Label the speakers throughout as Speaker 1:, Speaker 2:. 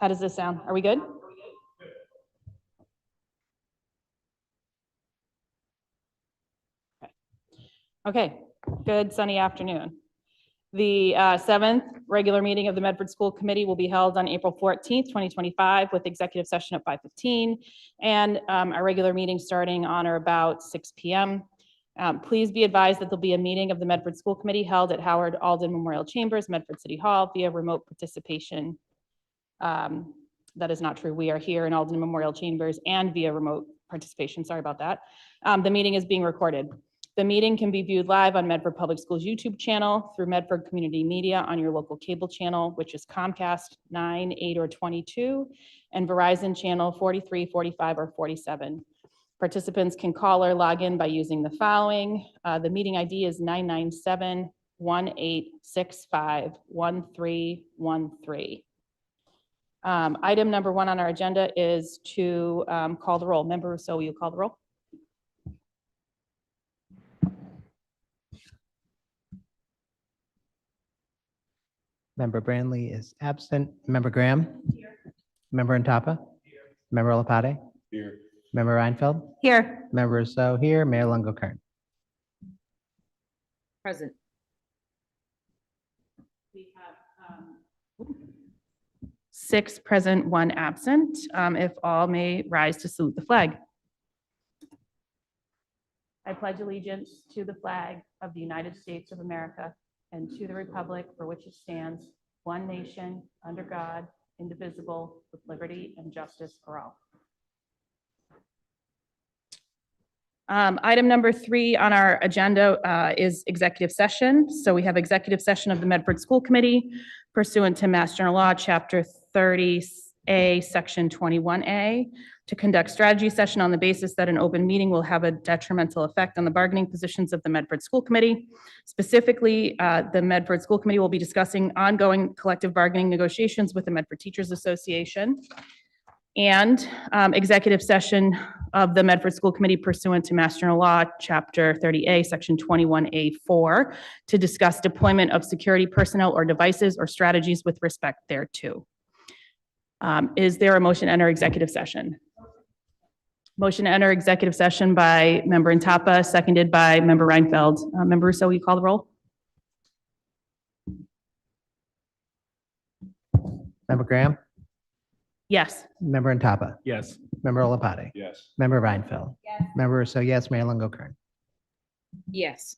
Speaker 1: How does this sound? Are we good? Okay, good sunny afternoon. The seventh regular meeting of the Medford School Committee will be held on April 14th, 2025, with executive session at 5:15, and our regular meeting starting on or about 6 p.m. Please be advised that there'll be a meeting of the Medford School Committee held at Howard Alden Memorial Chambers, Medford City Hall, via remote participation. That is not true. We are here in Alden Memorial Chambers and via remote participation. Sorry about that. The meeting is being recorded. The meeting can be viewed live on Medford Public Schools YouTube channel, through Medford Community Media on your local cable channel, which is Comcast 9, 8, or 22, and Verizon channel 43, 45, or 47. Participants can call or log in by using the following. The meeting ID is 997-1865-1313. Item number 1 on our agenda is to call the roll. Member Rousseau, will you call the roll?
Speaker 2: Member Brandley is absent. Member Graham? Here. Member Ntapa? Here. Member Lapade?
Speaker 3: Here.
Speaker 2: Member Reinfeld?
Speaker 1: Here.
Speaker 2: Member Rousseau here. Mayor Longo-Kern?
Speaker 1: Present. We have 6 present, 1 absent. If all may rise to salute the flag. I pledge allegiance to the flag of the United States of America and to the republic for which it stands, one nation, under God, indivisible, with liberty and justice for all. Item number 3 on our agenda is executive session. So we have executive session of the Medford School Committee pursuant to Mass General Law, Chapter 30A, Section 21A, to conduct strategy session on the basis that an open meeting will have a detrimental effect on the bargaining positions of the Medford School Committee. Specifically, the Medford School Committee will be discussing ongoing collective bargaining negotiations with the Medford Teachers Association, and executive session of the Medford School Committee pursuant to Mass General Law, Chapter 30A, Section 21A4, to discuss deployment of security personnel or devices or strategies with respect thereto. Is there a motion to enter executive session? Motion to enter executive session by Member Ntapa, seconded by Member Reinfeld. Member Rousseau, will you call the roll?
Speaker 2: Member Graham?
Speaker 1: Yes.
Speaker 2: Member Ntapa?
Speaker 3: Yes.
Speaker 2: Member Lapade?
Speaker 3: Yes.
Speaker 2: Member Reinfeld?
Speaker 4: Yes.
Speaker 2: Member Rousseau yes. Mayor Longo-Kern?
Speaker 4: Yes.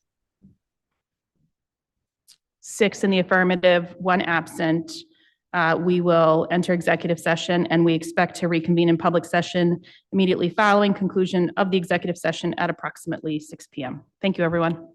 Speaker 1: 6 in the affirmative, 1 absent. We will enter executive session, and we expect to reconvene in public session immediately following conclusion of the executive session at approximately 6 p.m. Thank you, everyone.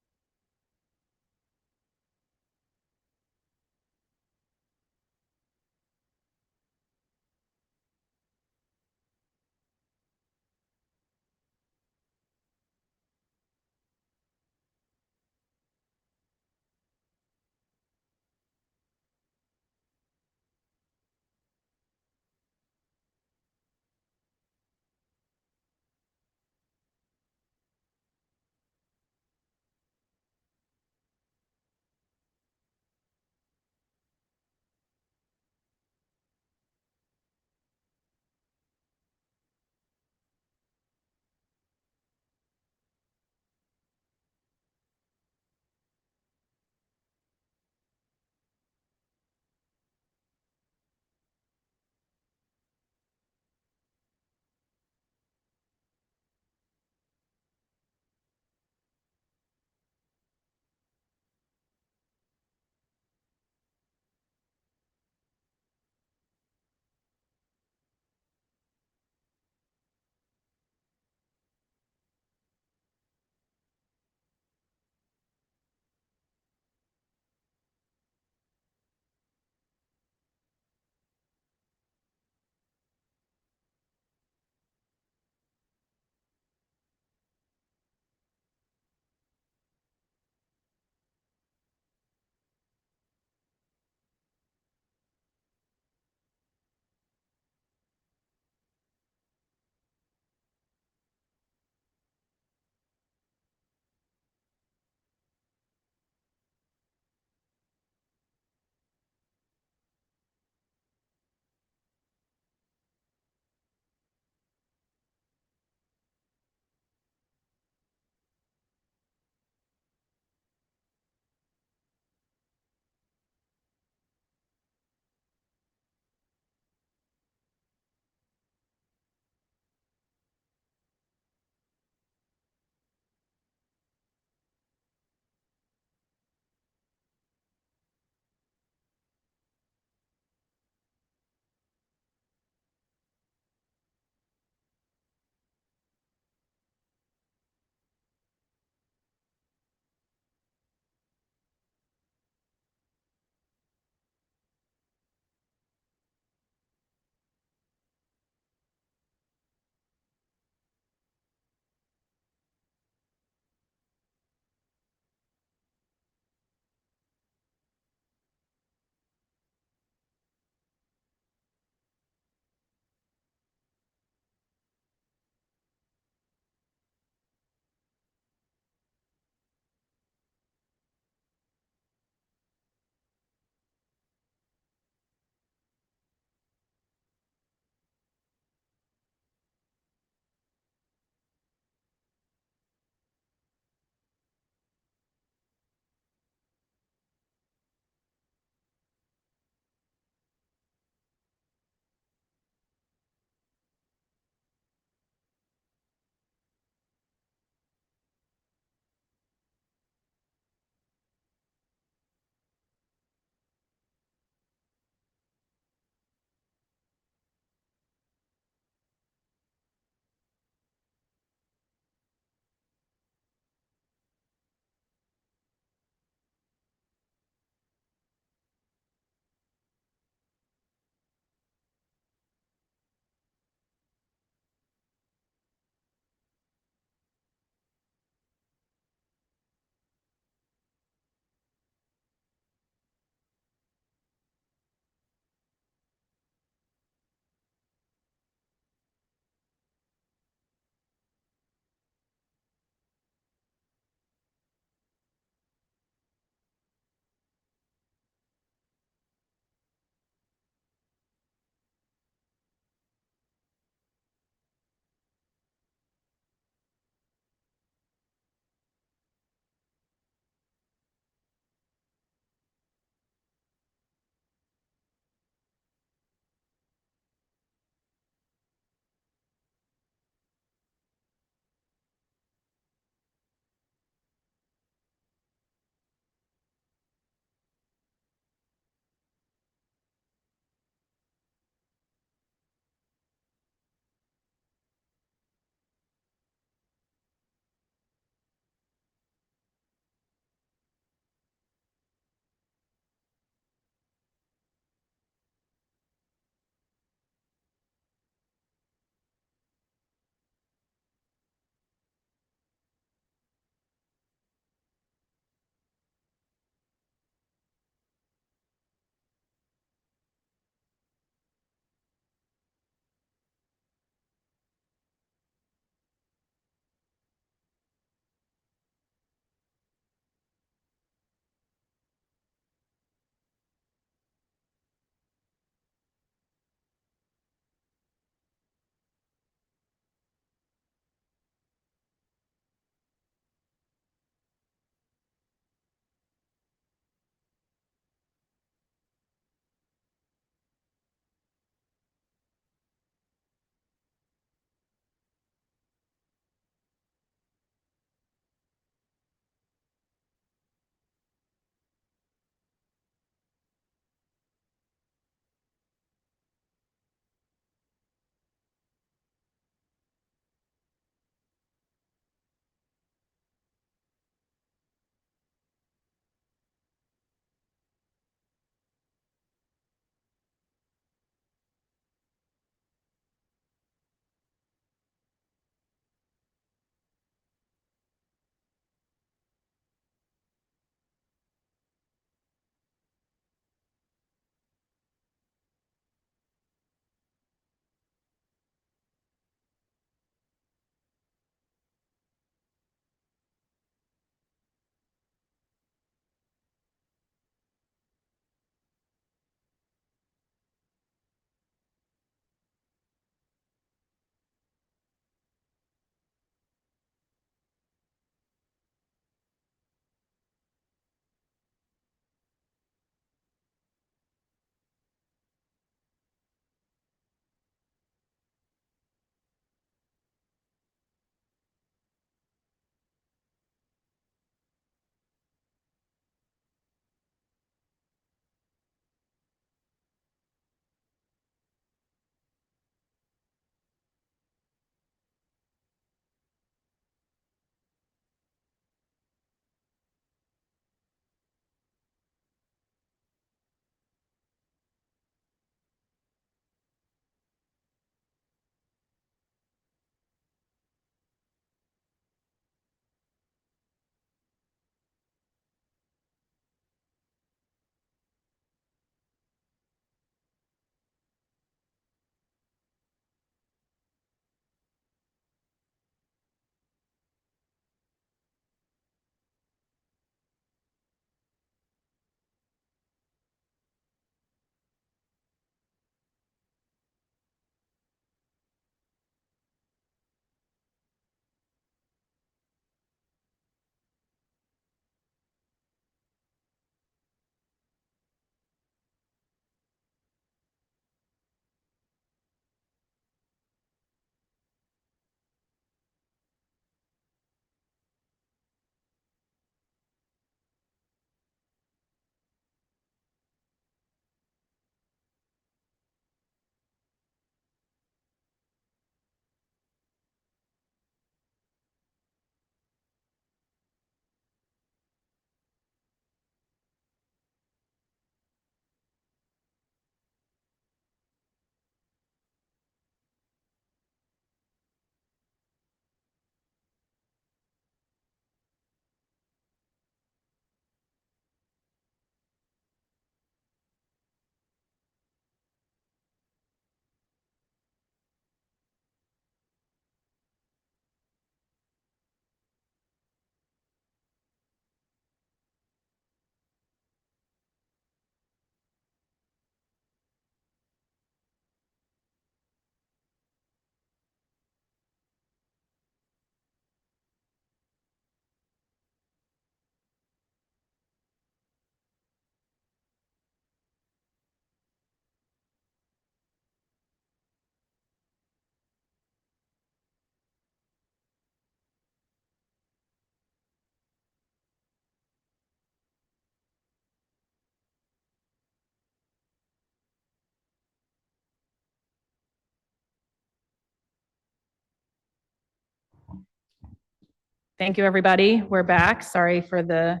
Speaker 1: Thank you, everybody. We're back. Sorry for the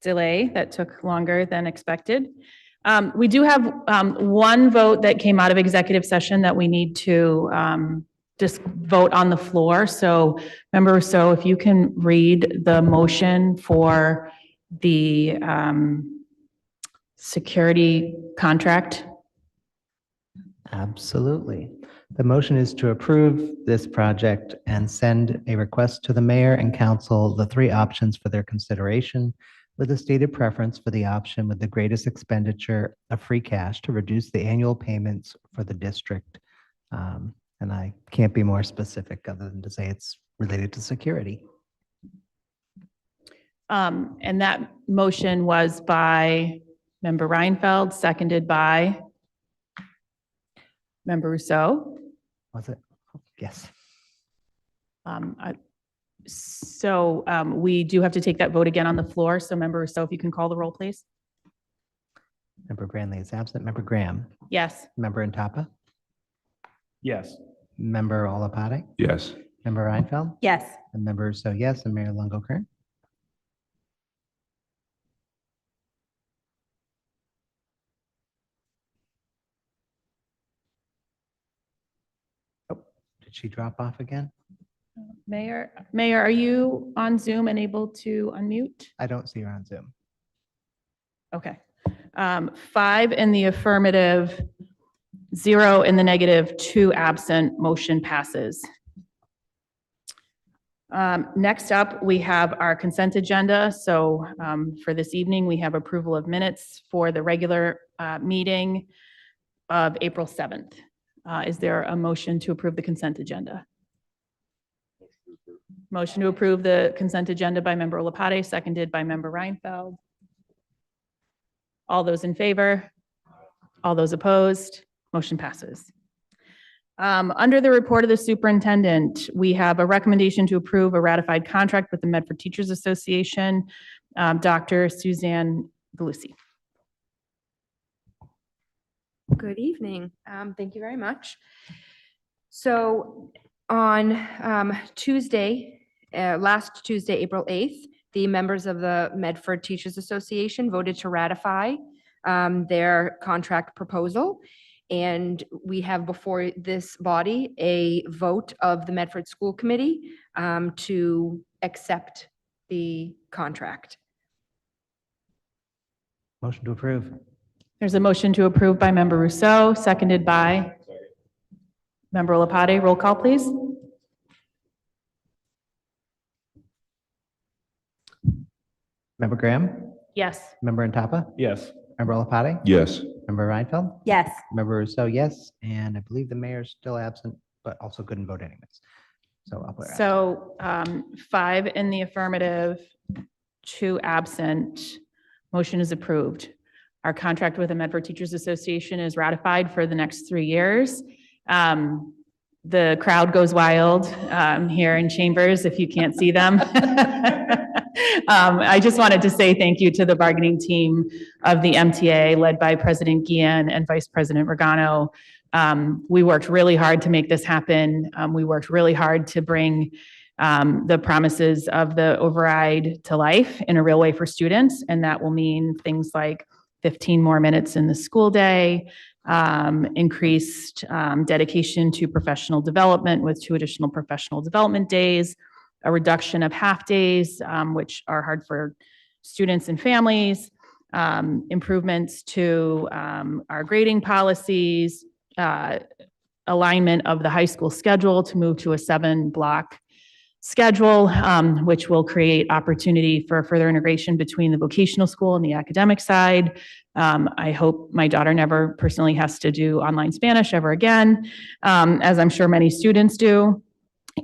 Speaker 1: delay that took longer than expected. We do have one vote that came out of executive session that we need to just vote on the floor. So Member Rousseau, if you can read the motion for the security contract.
Speaker 2: Absolutely. The motion is to approve this project and send a request to the mayor and council the three options for their consideration, with a stated preference for the option with the greatest expenditure of free cash to reduce the annual payments for the district. And I can't be more specific other than to say it's related to security.
Speaker 1: And that motion was by Member Reinfeld, seconded by Member Rousseau.
Speaker 2: Was it? Yes.
Speaker 1: So we do have to take that vote again on the floor. So Member Rousseau, if you can call the roll, please.
Speaker 2: Member Brandley is absent. Member Graham.
Speaker 1: Yes.
Speaker 2: Member Intapa.
Speaker 3: Yes.
Speaker 2: Member Olapate.
Speaker 3: Yes.
Speaker 2: Member Reinfeld.
Speaker 1: Yes.
Speaker 2: And Member so yes, and Mayor Longo-Kern. Oh, did she drop off again?
Speaker 1: Mayor, are you on Zoom and able to unmute?
Speaker 2: I don't see her on Zoom.
Speaker 1: Okay. 5 in the affirmative, 0 in the negative, 2 absent, motion passes. Next up, we have our consent agenda. So for this evening, we have approval of minutes for the regular meeting of April 7th. Is there a motion to approve the consent agenda? Motion to approve the consent agenda by Member Olapate, seconded by Member Reinfeld. All those in favor? All those opposed? Motion passes. Under the report of the superintendent, we have a recommendation to approve a ratified contract with the Medford Teachers Association. Dr. Suzanne Galusi.
Speaker 5: Good evening. Thank you very much. So on Tuesday, last Tuesday, April 8th, the members of the Medford Teachers Association voted to ratify their contract proposal. And we have before this body a vote of the Medford School Committee to accept the contract.
Speaker 2: Motion to approve.
Speaker 1: There's a motion to approve by Member Rousseau, seconded by Member Olapate. Roll call, please.
Speaker 2: Member Graham.
Speaker 1: Yes.
Speaker 2: Member Intapa.
Speaker 3: Yes.
Speaker 2: Member Olapate.
Speaker 3: Yes.
Speaker 2: Member Reinfeld.
Speaker 1: Yes.
Speaker 2: Member Rousseau, yes. And I believe the mayor's still absent, but also couldn't vote anyways. So I'll put her absent.
Speaker 1: So 5 in the affirmative, 2 absent. Motion is approved. Our contract with the Medford Teachers Association is ratified for the next 3 years. The crowd goes wild here in Chambers if you can't see them. I just wanted to say thank you to the bargaining team of the MTA led by President Guillen and Vice President Regano. We worked really hard to make this happen. We worked really hard to bring the promises of the override to life in a real way for students. And that will mean things like 15 more minutes in the school day, increased dedication to professional development with 2 additional professional development days, a reduction of half days, which are hard for students and families, improvements to our grading policies, alignment of the high school schedule to move to a 7-block schedule, which will create opportunity for further integration between the vocational school and the academic side. I hope my daughter never personally has to do online Spanish ever again, as I'm sure many students do.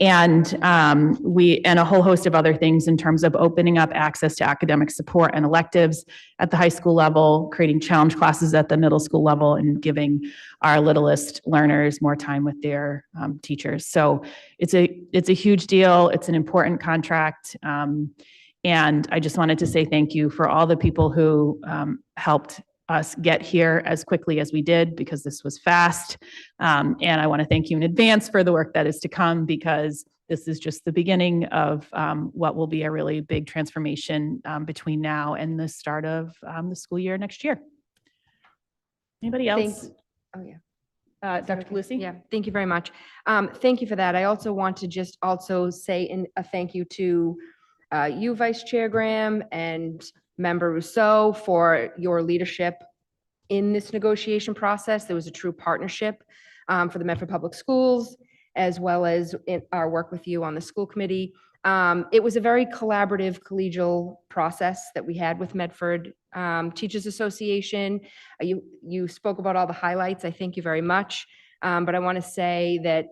Speaker 1: And and a whole host of other things in terms of opening up access to academic support and electives at the high school level, creating challenge classes at the middle school level, and giving our littlest learners more time with their teachers. So it's a huge deal. It's an important contract. And I just wanted to say thank you for all the people who helped us get here as quickly as we did because this was fast. And I want to thank you in advance for the work that is to come because this is just the beginning of what will be a really big transformation between now and the start of the school year next year. Anybody else?
Speaker 5: Oh, yeah.
Speaker 1: Dr. Lucy?
Speaker 5: Yeah, thank you very much. Thank you for that. I also want to just also say a thank you to you, Vice Chair Graham, and Member Rousseau for your leadership in this negotiation process. There was a true partnership for the Medford Public Schools, as well as in our work with you on the school committee. It was a very collaborative, collegial process that we had with Medford Teachers Association. You spoke about all the highlights. I thank you very much. But I want to say that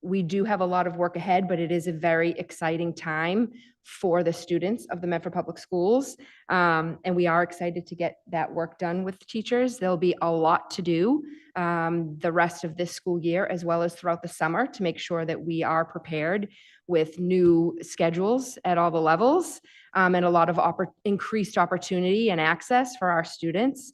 Speaker 5: we do have a lot of work ahead, but it is a very exciting time for the students of the Medford Public Schools. And we are excited to get that work done with the teachers. There'll be a lot to do the rest of this school year, as well as throughout the summer, to make sure that we are prepared with new schedules at all the levels and a lot of increased opportunity and access for our students.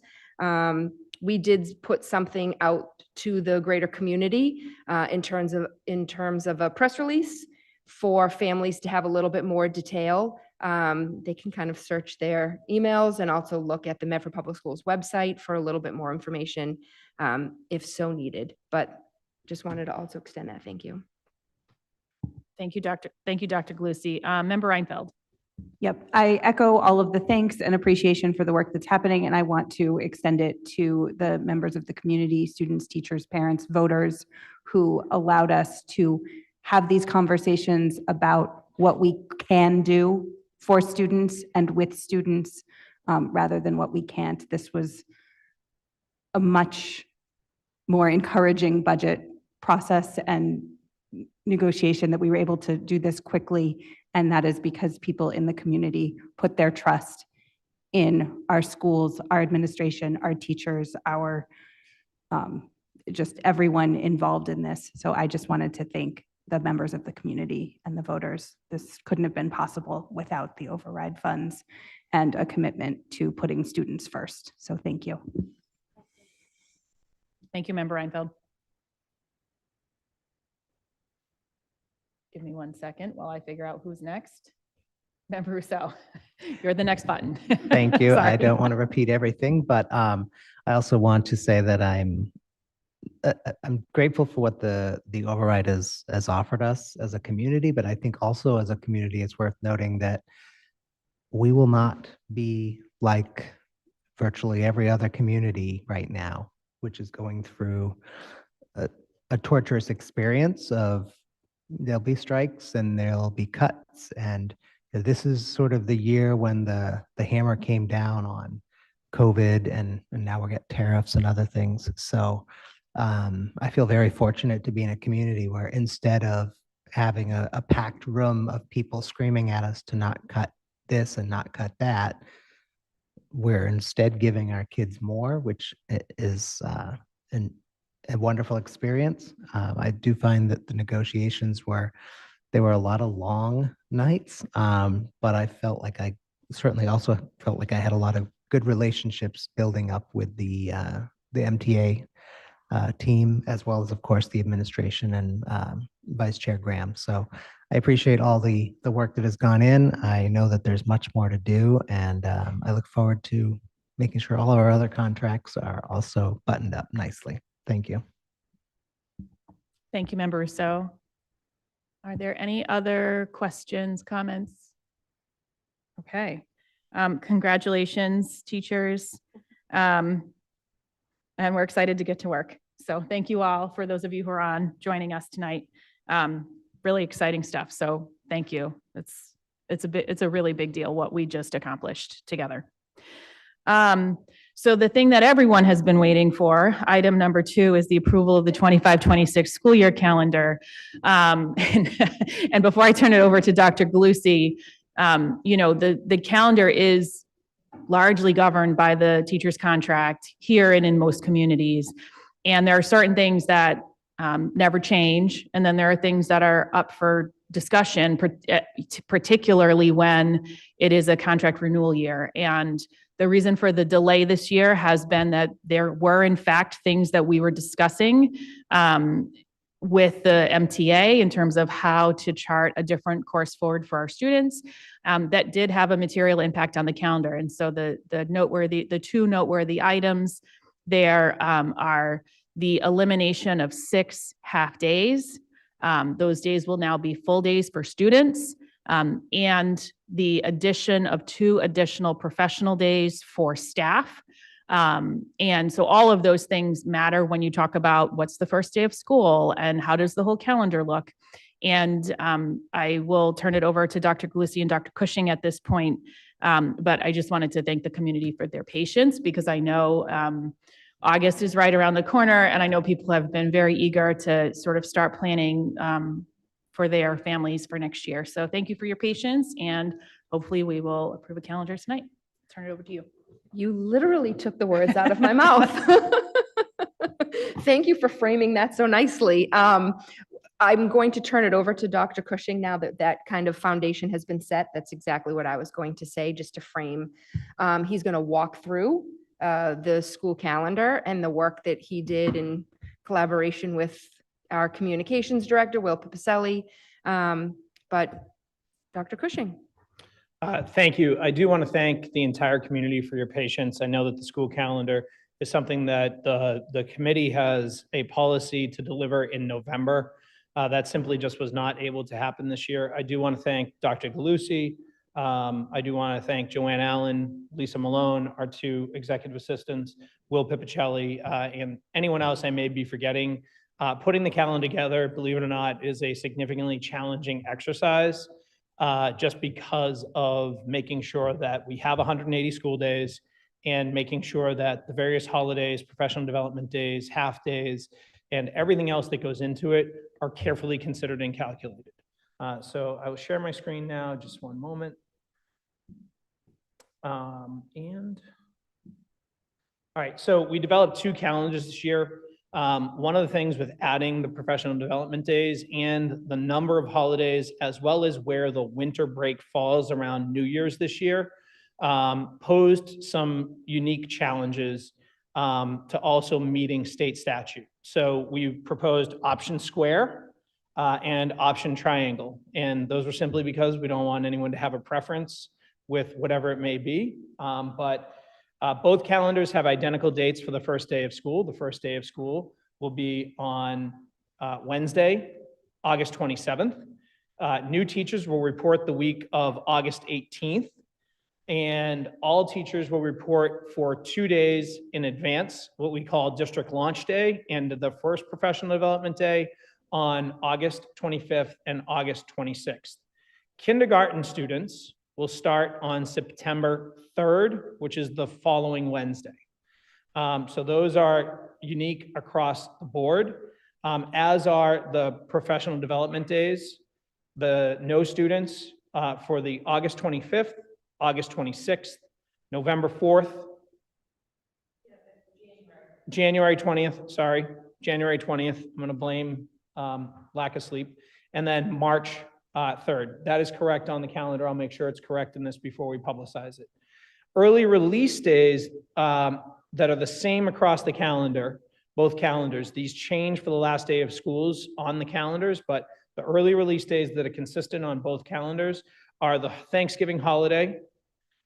Speaker 5: We did put something out to the greater community in terms of a press release for families to have a little bit more detail. They can kind of search their emails and also look at the Medford Public Schools website for a little bit more information if so needed. But just wanted to also extend that thank you.
Speaker 1: Thank you, Dr. Galusi. Member Reinfeld.
Speaker 6: Yep, I echo all of the thanks and appreciation for the work that's happening, and I want to extend it to the members of the community, students, teachers, parents, voters, who allowed us to have these conversations about what we can do for students and with students rather than what we can't. This was a much more encouraging budget process and negotiation that we were able to do this quickly. And that is because people in the community put their trust in our schools, our administration, our teachers, our just everyone involved in this. So I just wanted to thank the members of the community and the voters. This couldn't have been possible without the override funds and a commitment to putting students first. So thank you.
Speaker 1: Thank you, Member Reinfeld. Give me 1 second while I figure out who's next. Member Rousseau, you're the next button.
Speaker 2: Thank you. I
Speaker 1: Sorry.
Speaker 2: don't want to repeat everything, but I also want to say that I'm grateful for what the override has offered us as a community, but I think also as a community, it's worth noting that we will not be like virtually every other community right now, which is going through a torturous experience of there'll be strikes and there'll be cuts. And this is sort of the year when the hammer came down on COVID and now we're getting tariffs and other things. So I feel very fortunate to be in a community where instead of having a packed room of people screaming at us to not cut this and not cut that, we're instead giving our kids more, which is a wonderful experience. I do find that the negotiations there were a lot of long nights, but I felt like I certainly also felt like I had a lot of good relationships building up with the MTA team, as well as, of course, the administration and Vice Chair Graham. So I appreciate all the work that has gone in. I know that there's much more to do, and I look forward to making sure all of our other contracts are also buttoned up nicely. Thank you.
Speaker 1: Thank you, Member Rousseau. Are there any other questions, comments? Okay. Congratulations, teachers. And we're excited to get to work. So thank you all for those of you who are on joining us tonight. Really exciting stuff. So thank you. It's a really big deal what we just accomplished together. So the thing that everyone has been waiting for, item number 2, is the approval of the 25-26 school year calendar. And before I turn it over to Dr. Galusi, the calendar is largely governed by the teacher's contract here and in most communities. And there are certain things that never change. And then there are things that are up for discussion, particularly when it is a contract renewal year. And The reason for the delay this year has been that there were in fact things that we were discussing with the MTA in terms of how to chart a different course forward for our students that did have a material impact on the calendar. And so the two noteworthy items there are the elimination of 6 half days. Those days will now be full days for students, and the addition of 2 additional professional days for staff. And so all of those things matter when you talk about what's the first day of school and how does the whole calendar look. And I will turn it over to Dr. Galusi and Dr. Cushing at this point. But I just wanted to thank the community for their patience, because I know August is right around the corner, and I know people have been very eager to sort of start planning for their families for next year. So thank you for your patience, and hopefully we will approve a calendar tonight. Turn it over to you.
Speaker 5: You literally took the words out of my mouth. Thank you for framing that so nicely. I'm going to turn it over to Dr. Cushing now that that kind of foundation has been set. That's exactly what I was going to say, just to frame. He's going to walk through the school calendar and the work that he did in collaboration with our communications director, Will Pipicelli. But Dr. Cushing.
Speaker 3: Thank you. I do want to thank the entire community for your patience. I know that the school calendar is something that the committee has a policy to deliver in November. That simply just was not able to happen this year. I do want to thank Dr. Galusi. I do want to thank Joanne Allen, Lisa Malone, our 2 executive assistants, Will Pipicelli, and anyone else I may be forgetting. Putting the calendar together, believe it or not, is a significantly challenging exercise, just because of making sure that we have 180 school days and making sure that the various holidays, professional development days, half days, and everything else that goes into it are carefully considered and calculated. So I will share my screen now, just one moment. All right, so we developed 2 calendars this year. One of the things with adding the professional development days and the number of holidays, as well as where the winter break falls around New Year's this year, posed some unique challenges to also meeting state statute. So we proposed option square and option triangle. And those were simply because we don't want anyone to have a preference with whatever it may be. But both calendars have identical dates for the first day of school. The first day of school will be on Wednesday, August 27th. New teachers will report the week of August 18th. And all teachers will report for 2 days in advance, what we call district launch day, and the first professional development day on August 25th and August 26th. Kindergarten students will start on September 3rd, which is the following Wednesday. So those are unique across the board, as are the professional development days. The no students for the August 25th, August 26th, November 4th, January 20th, sorry, January 20th. I'm going to blame lack of sleep. And then March 3rd. That is correct on the calendar. I'll make sure it's correct in this before we publicize it. Early release days that are the same across the calendar, both calendars. These change for the last day of schools on the calendars, but the early release days that are consistent on both calendars are the Thanksgiving holiday.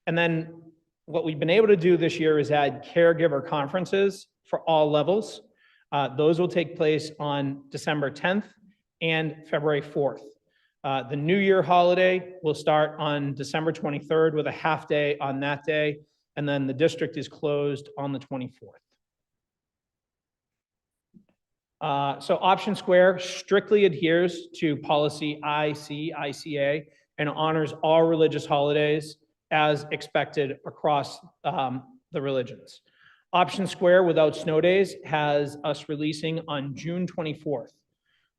Speaker 3: And then what we've been able to do this year is add caregiver conferences for all levels. Those will take place on December 10th and February 4th. The New Year holiday will start on December 23rd with a half day on that day, and then the district is closed on the 24th. So option square strictly adheres to policy ICA and honors all religious holidays as expected across the religions. Option square without snow days has us releasing on June 24th.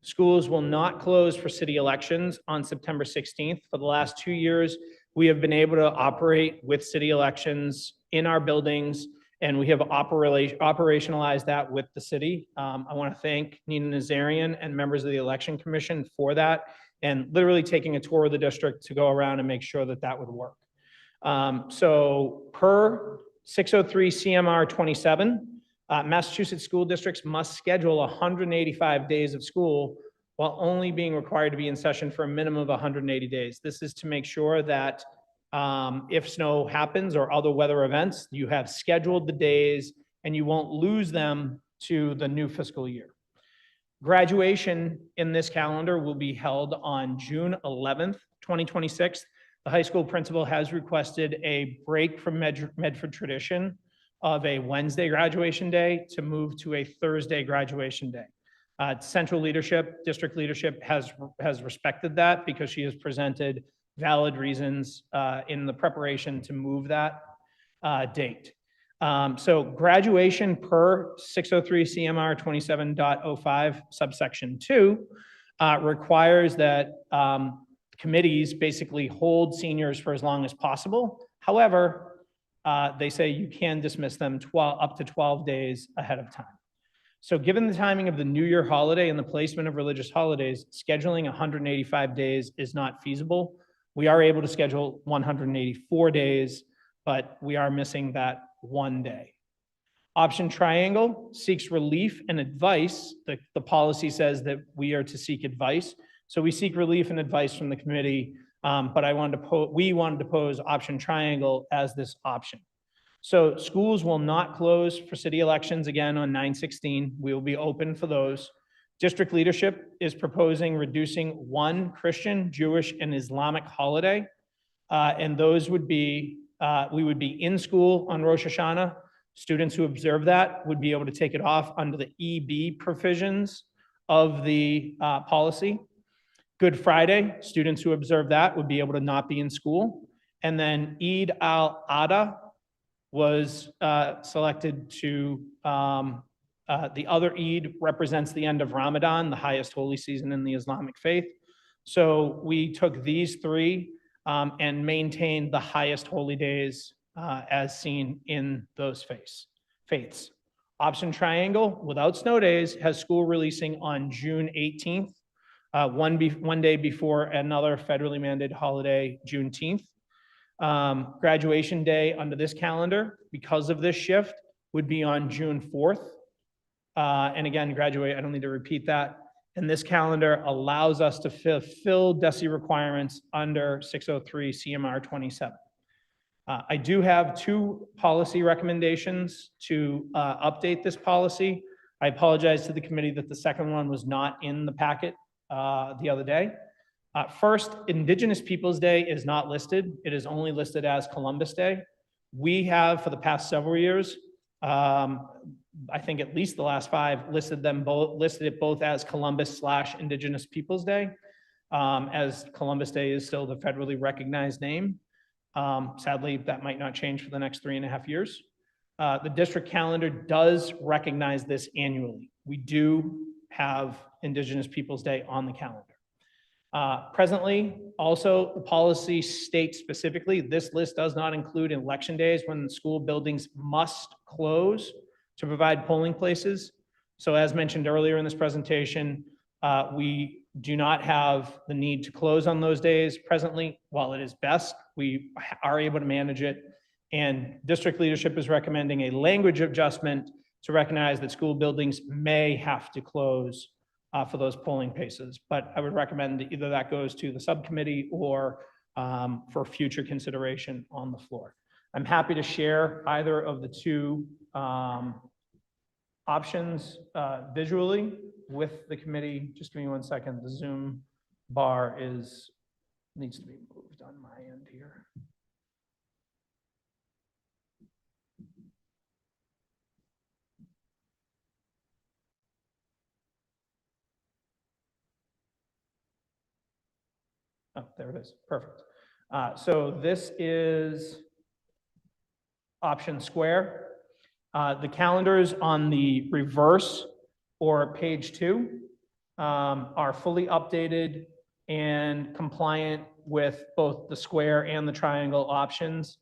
Speaker 3: Schools will not close for city elections on September 16th. For the last 2 years, we have been able to operate with city elections in our buildings, and we have operationalized that with the city. I want to thank Nina Nazarian and members of the Election Commission for that, and literally taking a tour of the district to go around and make sure that that would work. So per 603 CMR 27, Massachusetts school districts must schedule 185 days of school while only being required to be in session for a minimum of 180 days. This is to make sure that if snow happens or other weather events, you have scheduled the days and you won't lose them to the new fiscal year. Graduation in this calendar will be held on June 11th, 2026. The high school principal has requested a break from Medford tradition of a Wednesday graduation day to move to a Thursday graduation day. Central leadership, district leadership has respected that because she has presented valid reasons in the preparation to move that date. So graduation per 603 CMR 27.05 subsection 2 requires that committees basically hold seniors for as long as possible. However, they say you can dismiss them up to 12 days ahead of time. So given the timing of the New Year holiday and the placement of religious holidays, scheduling 185 days is not feasible. We are able to schedule 184 days, but we are missing that one day. Option triangle seeks relief and advice. The policy says that we are to seek advice. So we seek relief and advice from the committee, but we wanted to pose option triangle as this option. So schools will not close for city elections again on 9/16. We will be open for those. District leadership is proposing reducing one Christian, Jewish, and Islamic holiday. And those would be, we would be in school on Rosh Hashanah. Students who observe that would be able to take it off under the EB provisions of the policy. Good Friday, students who observe that would be able to not be in school. And then Eid al-Adha was selected to, the other Eid represents the end of Ramadan, the highest holy season in the Islamic faith. So we took these three and maintained the highest holy days as seen in those faiths. Option triangle, without snow days, has school releasing on June 18th, one day before another federally mandated holiday, Juneteenth. Graduation day under this calendar, because of this shift, would be on June 4th. And again, I don't need to repeat that. And this calendar allows us to fulfill DESE requirements under 603 CMR 27. I do have two policy recommendations to update this policy. I apologize to the committee that the second one was not in the packet the other day. First, Indigenous Peoples Day is not listed. It is only listed as Columbus Day. We have, for the past several years, I think at least the last 5, listed it both as Columbus/Indigenous Peoples Day, as Columbus Day is still the federally recognized name. Sadly, that might not change for the next 3.5 years. The district calendar does recognize this annually. We do have Indigenous Peoples Day on the calendar. Presently, also, the policy states specifically, this list does not include election days when school buildings must close to provide polling places. So as mentioned earlier in this presentation, we do not have the need to close on those days presently. While it is best, we are able to manage it. And district leadership is recommending a language adjustment to recognize that school buildings may have to close for those polling places. But I would recommend that either that goes to the subcommittee or for future consideration on the floor. I'm happy to share either of the two options visually with the committee. Just give me 1 second. The Zoom bar needs to be moved on my end here. Oh, there it is. Perfect. So this is option square. The calendars on the reverse or page 2 are fully updated and compliant with both the square and the triangle options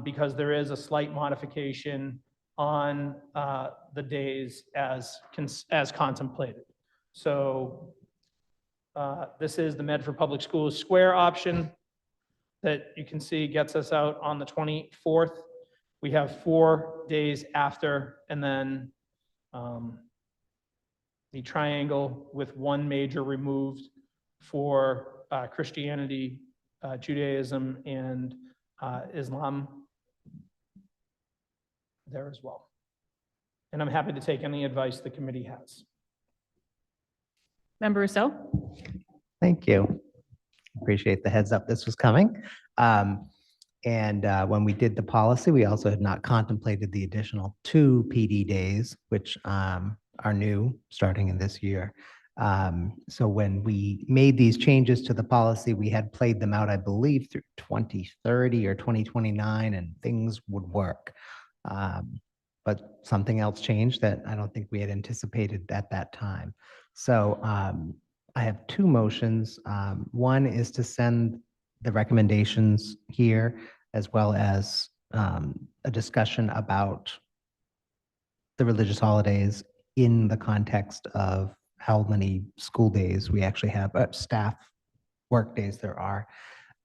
Speaker 3: because there is a slight modification on the days as contemplated. So this is the Medford Public Schools square option. that you can see gets us out on the 24th. We have 4 days after, and then the triangle with one major removed for Christianity, Judaism, and Islam there as well. And I'm happy to take any advice the committee has.
Speaker 1: Member Rousseau?
Speaker 2: Thank you. Appreciate the heads up this was coming. When we did the policy, we also had not contemplated the additional 2 PD days, which are new starting in this year. So when we made these changes to the policy, we had played them out, I believe, through 2030 or 2029, and things would work. But something else changed that I don't think we had anticipated at that time. So I have 2 motions. One is to send the recommendations here, as well as a discussion about the religious holidays in the context of how many school days we actually have, staff work days there are.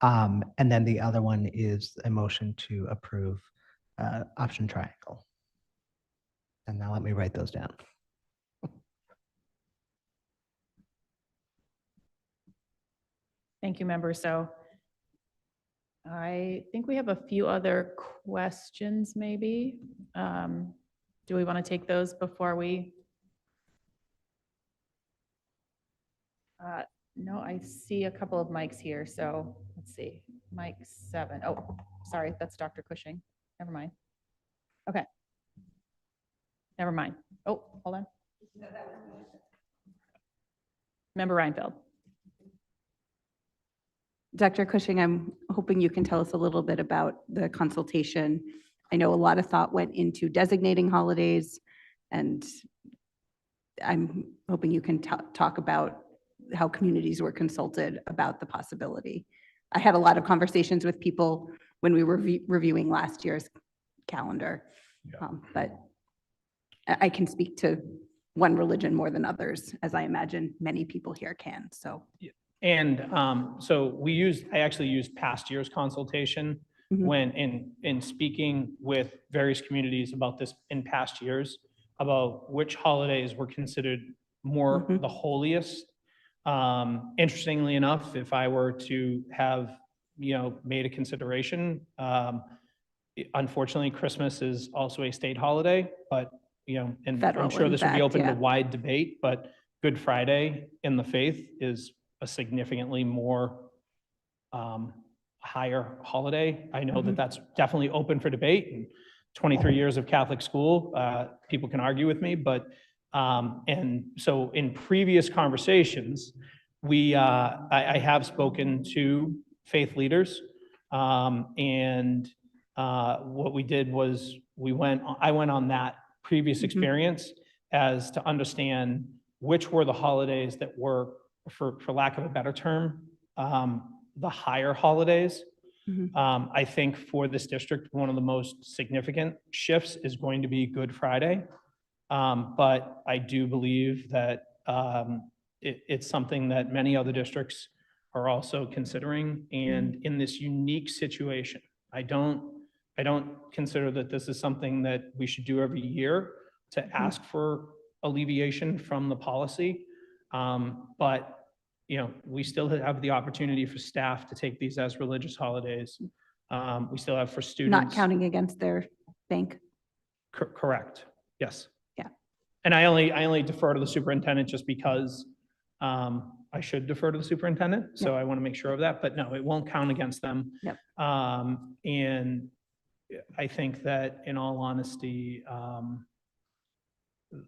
Speaker 2: And then the other one is a motion to approve option triangle. And now let me write those down.
Speaker 1: Thank you, Member Rousseau. I think we have a few other questions, maybe. Do we want to take those before we? No, I see a couple of mics here, so let's see. Mic 7. Oh, sorry, that's Dr. Cushing. Never mind. Okay. Never mind. Oh, hold on. Member Reinfeld.
Speaker 6: Dr. Cushing, I'm hoping you can tell us a little bit about the consultation. I know a lot of thought went into designating holidays, and I'm hoping you can talk about how communities were consulted about the possibility. I had a lot of conversations with people when we were reviewing last year's calendar, but I can speak to one religion more than others, as I imagine many people here can, so.
Speaker 3: And so I actually used past year's consultation when in speaking with various communities about this in past years, about which holidays were considered more the holiest. Interestingly enough, if I were to have, made a consideration, unfortunately, Christmas is also a state holiday, but, and
Speaker 6: Federal,
Speaker 3: I'm sure
Speaker 6: in
Speaker 3: this would be
Speaker 6: fact,
Speaker 3: open to
Speaker 6: yeah.
Speaker 3: wide debate, but Good Friday in the faith is a significantly more higher holiday. I know that that's definitely open for debate. And 23 years of Catholic school, people can argue with me, but and so in previous conversations, I have spoken to faith leaders, and what we did was I went on that previous experience as to understand which were the holidays that were, for lack of a better term, the higher holidays. I think for this district, one of the most significant shifts is going to be Good Friday. But I do believe that it's something that many other districts are also considering. And in this unique situation, I don't consider that this is something that we should do every year to ask for alleviation from the policy. But we still have the opportunity for staff to take these as religious holidays. We still have for students.
Speaker 6: Not counting against their bank?
Speaker 3: Correct, yes.
Speaker 6: Yeah.
Speaker 3: And I only defer to the superintendent just because I should defer to the superintendent, so I want to make sure of that, but no, it won't count against them.
Speaker 6: Yep.
Speaker 3: And I think that in all honesty,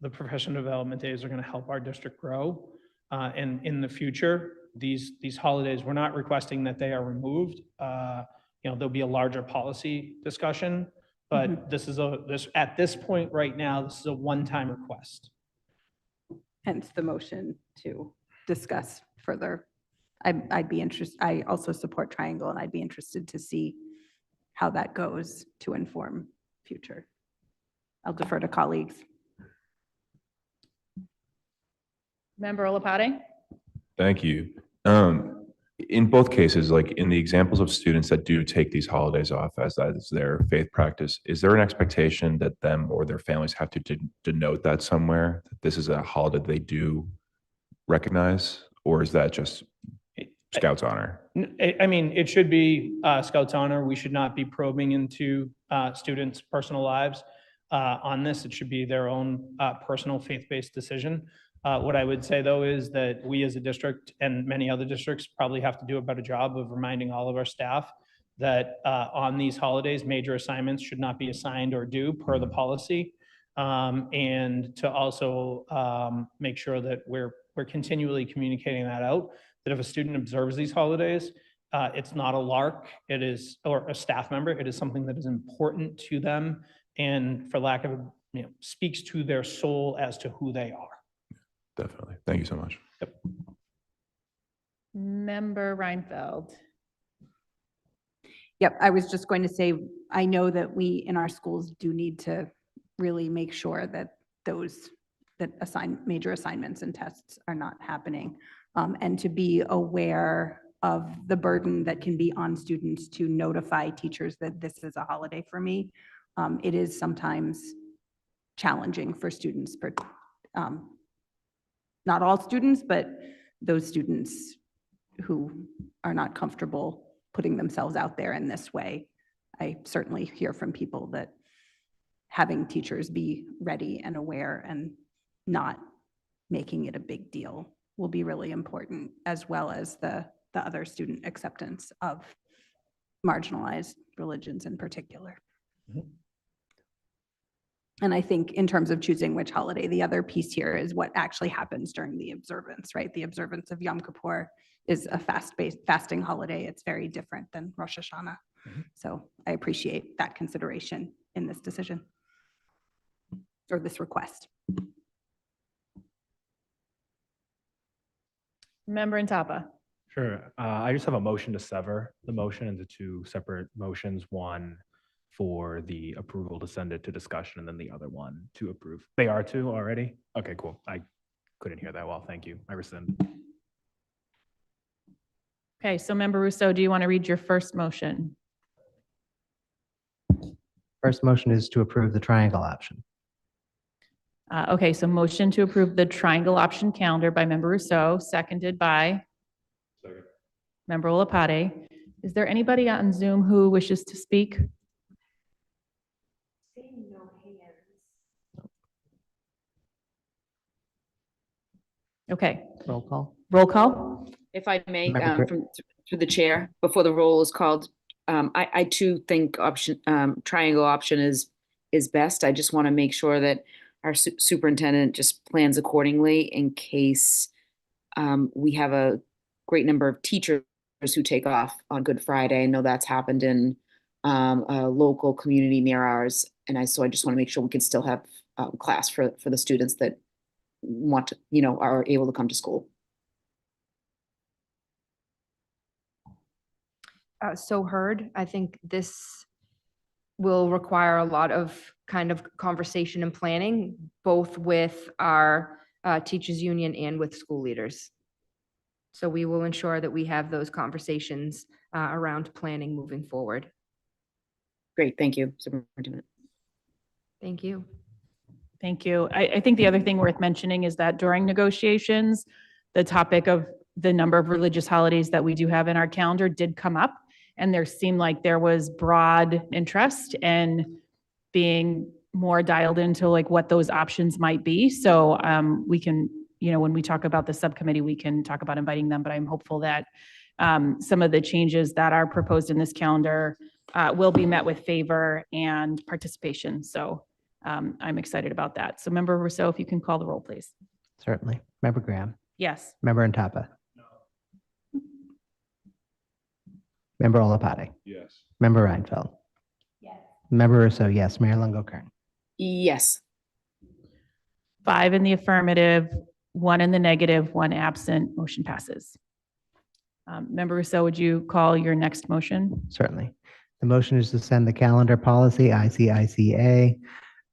Speaker 3: the professional development days are going to help our district grow. And in the future, these holidays, we're not requesting that they are removed. There'll be a larger policy discussion, but at this point right now, this is a one-time request.
Speaker 6: Hence the motion to discuss further. I'd be interested, I also support Triangle, and I'd be interested to see how that goes to inform future. I'll defer to colleagues.
Speaker 1: Member Olopati?
Speaker 7: Thank you. In both cases, like in the examples of students that do take these holidays off as that is their faith practice, is there an expectation that them or their families have to denote that somewhere, that this is a holiday they do recognize, or is that just Scouts honor?
Speaker 3: I mean, it should be Scouts honor. We should not be probing into students' personal lives on this. It should be their own personal faith-based decision. What I would say, though, is that we as a district and many other districts probably have to do a better job of reminding all of our staff that on these holidays, major assignments should not be assigned or due per the policy. And to also make sure that we're continually communicating that out, that if a student observes these holidays, it's not a lark, it is, or a staff member, it is something that is important to them and, for lack of, speaks to their soul as to who they are.
Speaker 7: Definitely. Thank you so much.
Speaker 3: Yep.
Speaker 1: Member Reinfeld.
Speaker 6: Yep, I was just going to say, I know that we in our schools do need to really make sure that major assignments and tests are not happening. And to be aware of the burden that can be on students to notify teachers that this is a holiday for me. It is sometimes challenging for students, not all students, but those students who are not comfortable putting themselves out there in this way. I certainly hear from people that having teachers be ready and aware and not making it a big deal will be really important, as well as the other student acceptance of marginalized religions in particular.
Speaker 3: Mhm.
Speaker 6: And I think in terms of choosing which holiday, the other piece here is what actually happens during the observance, right? The observance of Yom Kippur is a fasting holiday. It's very different than Rosh Hashanah.
Speaker 3: Mhm.
Speaker 6: So I appreciate that consideration in this decision or this request.
Speaker 1: Member Intapa.
Speaker 8: Sure. I just have a motion to sever the motion into two separate motions. One for the approval to send it to discussion, and then the other one to approve. They are two already? Okay, cool. I couldn't hear that well. Thank you. I rescind.
Speaker 1: Okay, so Member Rousseau, do you want to read your first motion?
Speaker 2: First motion is to approve the triangle option.
Speaker 1: Okay, so motion to approve the triangle option calendar by Member Rousseau, seconded by Member Olapate. Is there anybody on Zoom who wishes to speak? Okay,
Speaker 2: Roll call.
Speaker 1: roll call.
Speaker 4: If I may,
Speaker 2: Member
Speaker 4: through the chair, before the roll is called, I too think triangle option is best. I just want to make sure that our superintendent just plans accordingly in case we have a great number of teachers who take off on Good Friday. I know that's happened in a local community near ours, and I just want to make sure we can still have class for the students that want to, are able to come to school.
Speaker 5: So heard. I think this will require a lot of kind of conversation and planning, both with our teachers union and with school leaders. So we will ensure that we have those conversations around planning moving forward.
Speaker 4: Great, thank you, Superintendent.
Speaker 5: Thank you.
Speaker 1: Thank you. I think the other thing worth mentioning is that during negotiations, the topic of the number of religious holidays that we do have in our calendar did come up. And there seemed like there was broad interest in being more dialed into like what those options might be. So we can, when we talk about the subcommittee, we can talk about inviting them, but I'm hopeful that some of the changes that are proposed in this calendar will be met with favor and participation. So I'm excited about that. So Member Rousseau, if you can call the roll, please.
Speaker 2: Certainly. Member Graham.
Speaker 1: Yes.
Speaker 2: Member Intapa. Member Olapate.
Speaker 7: Yes.
Speaker 2: Member Reinfeld. Yes. Member Rousseau, yes. Mayor Longo-Kern.
Speaker 4: Yes,
Speaker 1: 5 in the affirmative, 1 in the negative, 1 absent, motion passes. Member Rousseau, would you call your next motion?
Speaker 2: Certainly. The motion is to send the calendar policy, ICICA,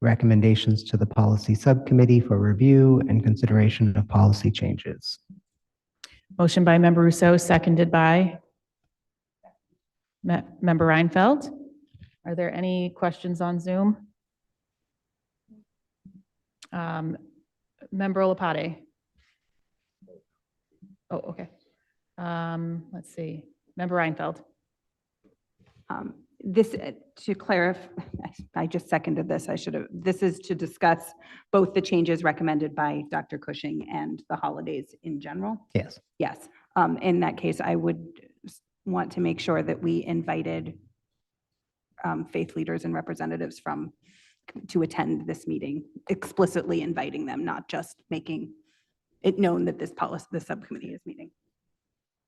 Speaker 2: recommendations to the policy subcommittee for review and consideration of policy changes.
Speaker 1: Motion by Member Rousseau, seconded by Member Reinfeld. Are there any questions on Zoom? Member Olopade? Oh, okay. Let's see. Member Reinfeld?
Speaker 6: This, to clarify, I just seconded this. This is to discuss both the changes recommended by Dr. Cushing and the holidays in general.
Speaker 2: Yes.
Speaker 6: Yes. In that case, I would want to make sure that we invited faith leaders and representatives to attend this meeting, explicitly inviting them, not just making it known that this subcommittee is meeting.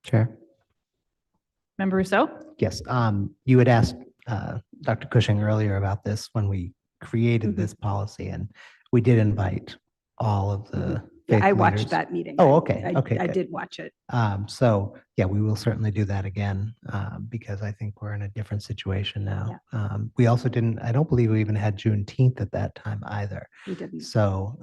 Speaker 2: Chair?
Speaker 1: Member Rousseau?
Speaker 2: Yes, you had asked Dr. Cushing earlier about this when we created this policy, and we did invite all of the
Speaker 6: Yeah,
Speaker 2: faith
Speaker 6: I watched
Speaker 2: leaders.
Speaker 6: that meeting.
Speaker 2: Oh, okay,
Speaker 6: I
Speaker 2: okay.
Speaker 6: I
Speaker 2: good.
Speaker 6: did watch it.
Speaker 2: So, yeah, we will certainly do that again, because I think we're in a different situation now. We also I don't believe we even had Juneteenth at that time either.
Speaker 6: We didn't.
Speaker 2: So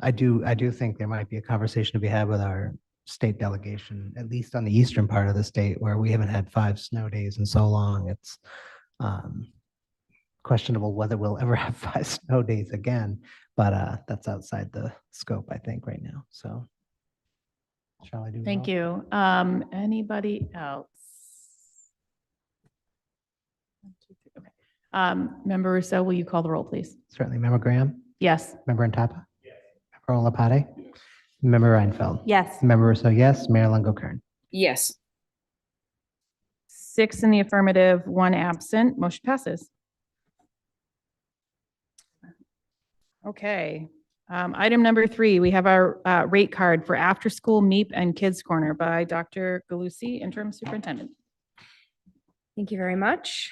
Speaker 2: I do think there might be a conversation to be had with our state delegation, at least on the eastern part of the state, where we haven't had 5 snow days in so long. It's questionable whether we'll ever have 5 snow days again, but that's outside the scope, I think, right now. So shall I do?
Speaker 1: Thank
Speaker 2: roll?
Speaker 1: you. Anybody else? One, two, three, okay. Member Rousseau, will you call the roll, please?
Speaker 2: Certainly. Member Graham?
Speaker 1: Yes.
Speaker 2: Member Ntapa? Yes. Member Olopade? Member Reinfeld?
Speaker 6: Yes.
Speaker 2: Member Rousseau, yes. Mayor Longo-Kern?
Speaker 4: Yes.
Speaker 1: 6 in the affirmative, 1 absent. Motion passes. Okay. Item number 3, we have our rate card for after-school MEEP and Kids Corner by Dr. Galusi, Interim Superintendent.
Speaker 5: Thank you very much.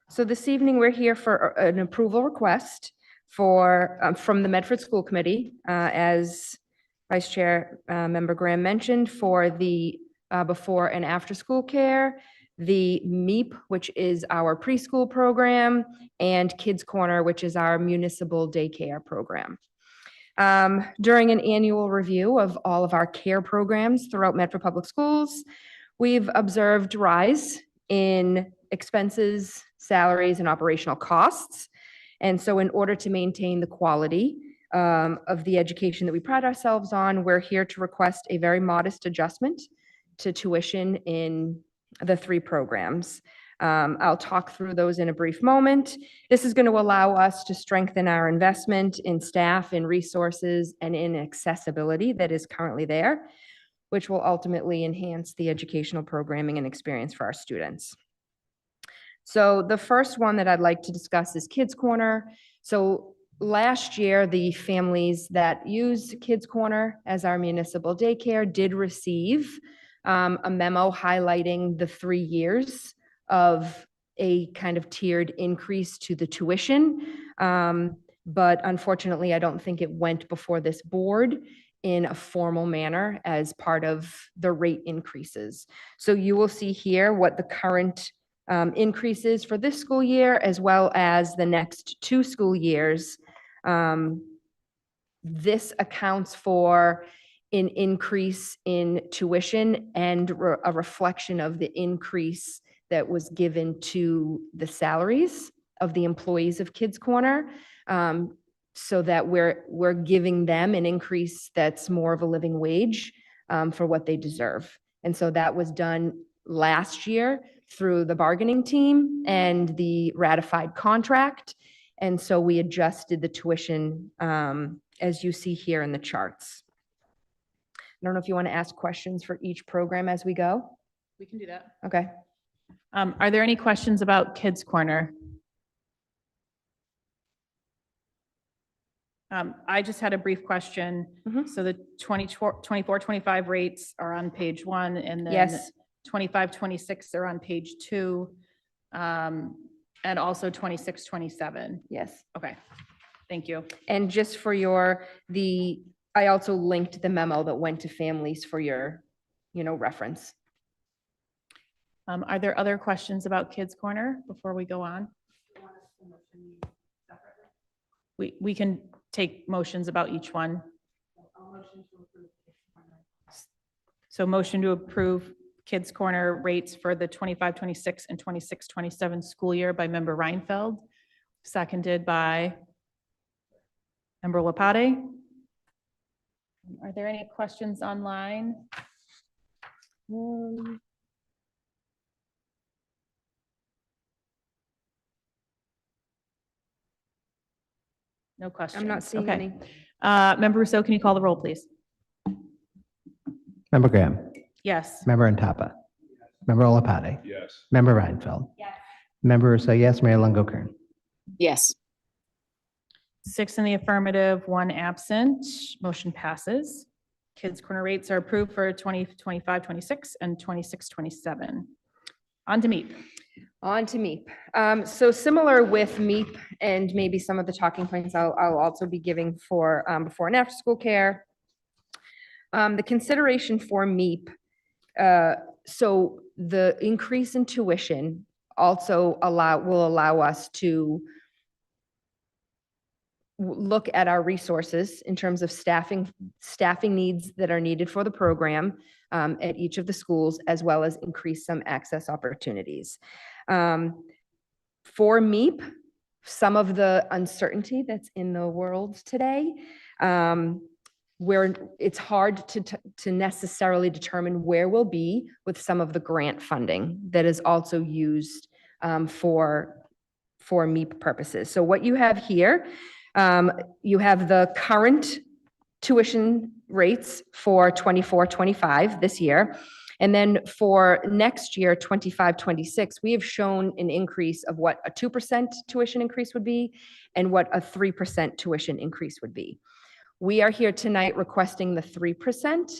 Speaker 5: So this evening, we're here for an approval request from the Medford School Committee, as Vice Chair Member Graham mentioned, for the before and after school care, the MEEP, which is our preschool program, and Kids Corner, which is our municipal daycare program. During an annual review of all of our care programs throughout Medford Public Schools, we've observed rise in expenses, salaries, and operational costs. And so in order to maintain the quality of the education that we pride ourselves on, we're here to request a very modest adjustment to tuition in the 3 programs. I'll talk through those in a brief moment. This is going to allow us to strengthen our investment in staff, in resources, and in accessibility that is currently there, which will ultimately enhance the educational programming and experience for our students. So the first one that I'd like to discuss is Kids Corner. So last year, the families that used Kids Corner as our municipal daycare did receive a memo highlighting the 3 years of a kind of tiered increase to the tuition. But unfortunately, I don't think it went before this board in a formal manner as part of the rate increases. So you will see here what the current increases for this school year, as well as the next 2 school years. This accounts for an increase in tuition and a reflection of the increase that was given to the salaries of the employees of Kids Corner, so that we're giving them an increase that's more of a living wage for what they deserve. And so that was done last year through the bargaining team and the ratified contract. And so we adjusted the tuition as you see here in the charts. I don't know if you want to ask questions for each program as we go.
Speaker 1: We can do that.
Speaker 5: Okay.
Speaker 1: Are there any questions about Kids Corner? I just had a brief question.
Speaker 5: Mhm.
Speaker 1: So the 24-25 rates are on page 1, and then
Speaker 5: Yes.
Speaker 1: 25-26 are on page 2, and also 26-27.
Speaker 5: Yes.
Speaker 1: Okay, thank you.
Speaker 5: And just for I also linked the memo that went to families for your, reference.
Speaker 1: Are there other questions about Kids Corner before we go on? We can take motions about each one. So motion to approve Kids Corner rates for the 25-26 and 26-27 school year by member Reinfeld, seconded by member Lapade. Are there any questions online? No questions.
Speaker 5: I'm not seeing
Speaker 1: Okay.
Speaker 5: any.
Speaker 1: Member Rousseau, can you call the roll, please?
Speaker 2: Member Graham,
Speaker 1: Yes.
Speaker 2: Member Antapa, Member Olapate,
Speaker 7: Yes.
Speaker 2: Member Reinfeld.
Speaker 6: Yes.
Speaker 2: Member Rousseau, yes. Mayor Longo-Kern.
Speaker 4: Yes.
Speaker 1: 6 in the affirmative, 1 absent. Motion passes. Kids Corner rates are approved for 2025-26 and 26-27. On to MEP.
Speaker 5: On to MEP. So similar with MEP and maybe some of the talking points I'll also be giving for before and after school care. The consideration for MEP, so the increase in tuition also will allow us to look at our resources in terms of staffing needs that are needed for the program at each of the schools, as well as increase some access opportunities. For MEP, some of the uncertainty that's in the world today, where it's hard to necessarily determine where we'll be with some of the grant funding that is also used for MEP purposes. So what you have here, you have the current tuition rates for 24-25 this year. And then for next year, 25-26, we have shown an increase of what a 2% tuition increase would be and what a 3% tuition increase would be. We are here tonight requesting the 3%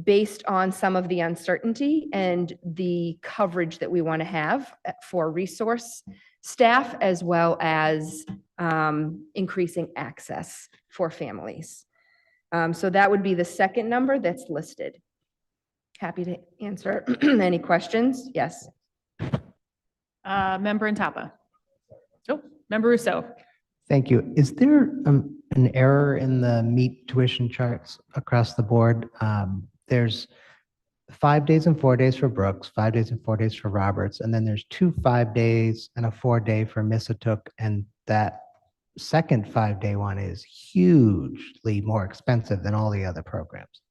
Speaker 5: based on some of the uncertainty and the coverage that we want to have for resource staff, as well as increasing access for families. So that would be the second number that's listed. Happy to answer any questions. Yes.
Speaker 1: Member Antapa. Oh, Member Rousseau.
Speaker 2: Thank you. Is there an error in the MEP tuition charts across the board? There's 5 days and 4 days for Brooks, 5 days and 4 days for Roberts, and then there's 2 5-days and a 4-day for Missatook, and that second 5-day one is hugely more expensive than all the other programs.